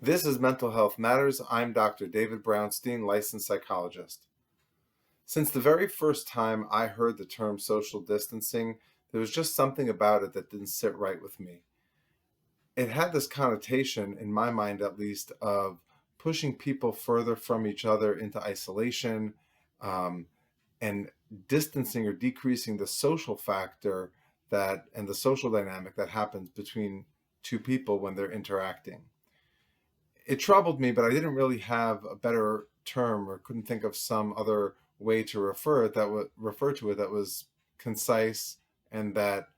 This is Mental Health Matters. I'm Dr. David Brownstein, licensed psychologist. Since the very first time I heard the term social distancing, there was just something about it that didn't sit right with me. It had this connotation, in my mind at least, of pushing people further from each other into isolation, um, and distancing or decreasing the social factor and the social dynamic that happens between two people when they're interacting. It troubled me, but I didn't really have a better term or couldn't think of some other way to refer to it that was concise and that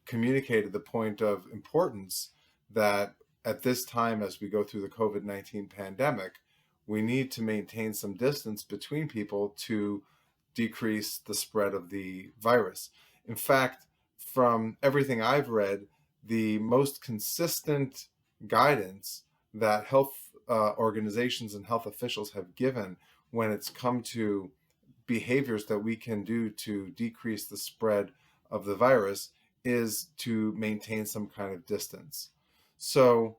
communicated the point of importance that at this time, as we go through the COVID-19 pandemic, we need to maintain some distance between people to decrease the spread of the virus. In fact, from everything I've read, the most consistent guidance that health organizations and health officials have given when it's come to behaviors that we can do to decrease the spread of the virus is to maintain some kind of distance. So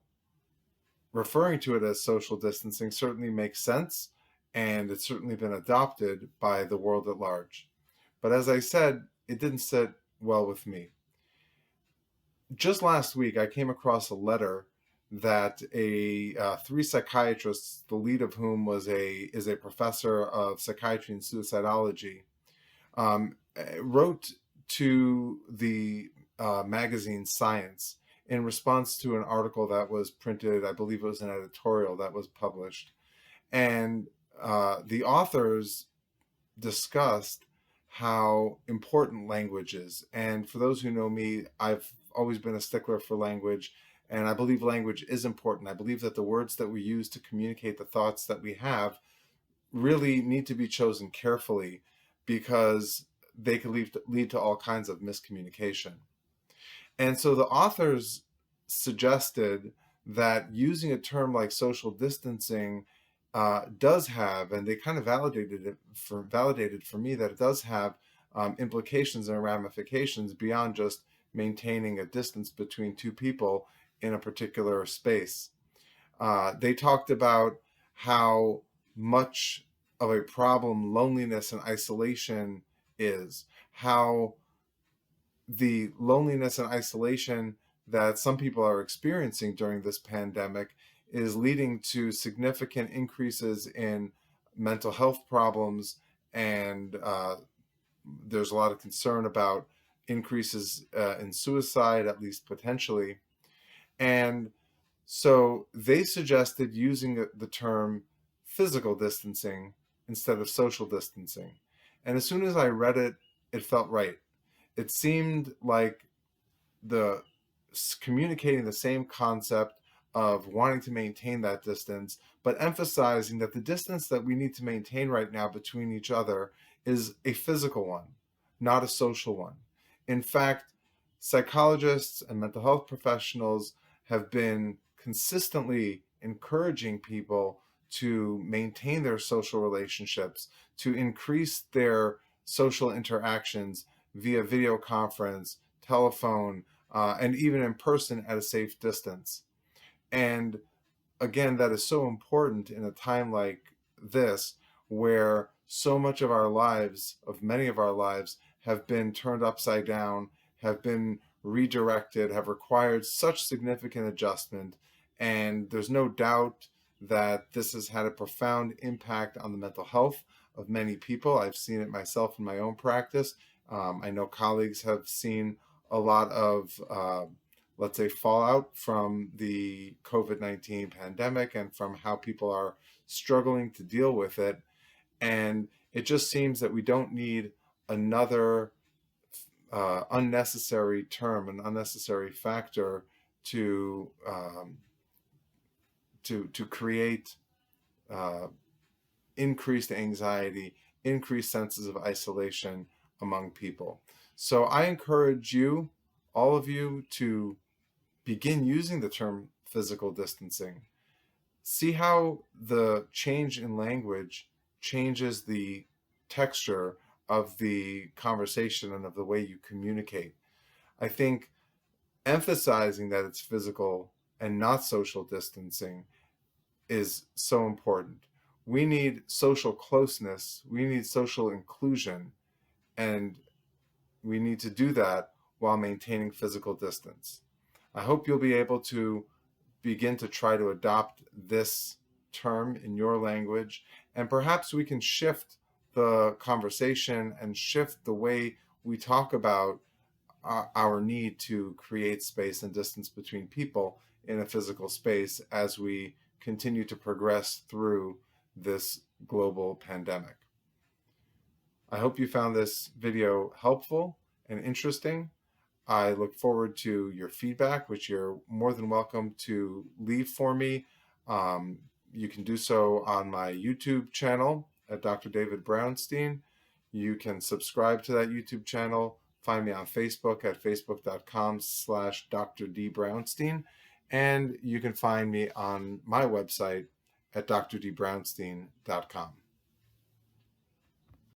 referring to it as social distancing certainly makes sense, and it's certainly been adopted by the world at large. But as I said, it didn't sit well with me. Just last week, I came across a letter that three psychiatrists, the lead of whom is a professor of psychiatry and suicidology, wrote to the magazine Science in response to an article that was printed. I believe it was an editorial that was published. And the authors discussed how important language is. And for those who know me, I've always been a stickler for language, and I believe language is important. I believe that the words that we use to communicate the thoughts that we have really need to be chosen carefully, because they could lead to all kinds of miscommunication. And so the authors suggested that using a term like social distancing does have, and they kind of validated for me that it does have implications and ramifications beyond just maintaining a distance between two people in a particular space. They talked about how much of a problem loneliness and isolation is, how the loneliness and isolation that some people are experiencing during this pandemic is leading to significant increases in mental health problems, and there's a lot of concern about increases in suicide, at least potentially. And so they suggested using the term physical distancing instead of social distancing. And as soon as I read it, it felt right. It seemed like the communicating the same concept of wanting to maintain that distance, but emphasizing that the distance that we need to maintain right now between each other is a physical one, not a social one. In fact, psychologists and mental health professionals have been consistently encouraging people to maintain their social relationships, to increase their social interactions via video conference, telephone, and even in person at a safe distance. And again, that is so important in a time like this, where so much of our lives, of many of our lives, have been turned upside down, have been redirected, have required such significant adjustment. And there's no doubt that this has had a profound impact on the mental health of many people. I've seen it myself in my own practice. I know colleagues have seen a lot of, let's say, fallout from the COVID-19 pandemic and from how people are struggling to deal with it. And it just seems that we don't need another unnecessary term, an unnecessary factor to create increased anxiety, increased senses of isolation among people. So I encourage you, all of you, to begin using the term physical distancing. See how the change in language changes the texture of the conversation and of the way you communicate. I think emphasizing that it's physical and not social distancing is so important. We need social closeness, we need social inclusion, and we need to do that while maintaining physical distance. I hope you'll be able to begin to try to adopt this term in your language, and perhaps we can shift the conversation and shift the way we talk about our need to create space and distance between people in a physical space as we continue to progress through this global pandemic. I hope you found this video helpful and interesting. I look forward to your feedback, which you're more than welcome to leave for me. You can do so on my YouTube channel at Dr. David Brownstein. You can subscribe to that YouTube channel. Find me on Facebook at facebook.com/Dr. D. Brownstein. And you can find me on my website at drdbrownstein.com.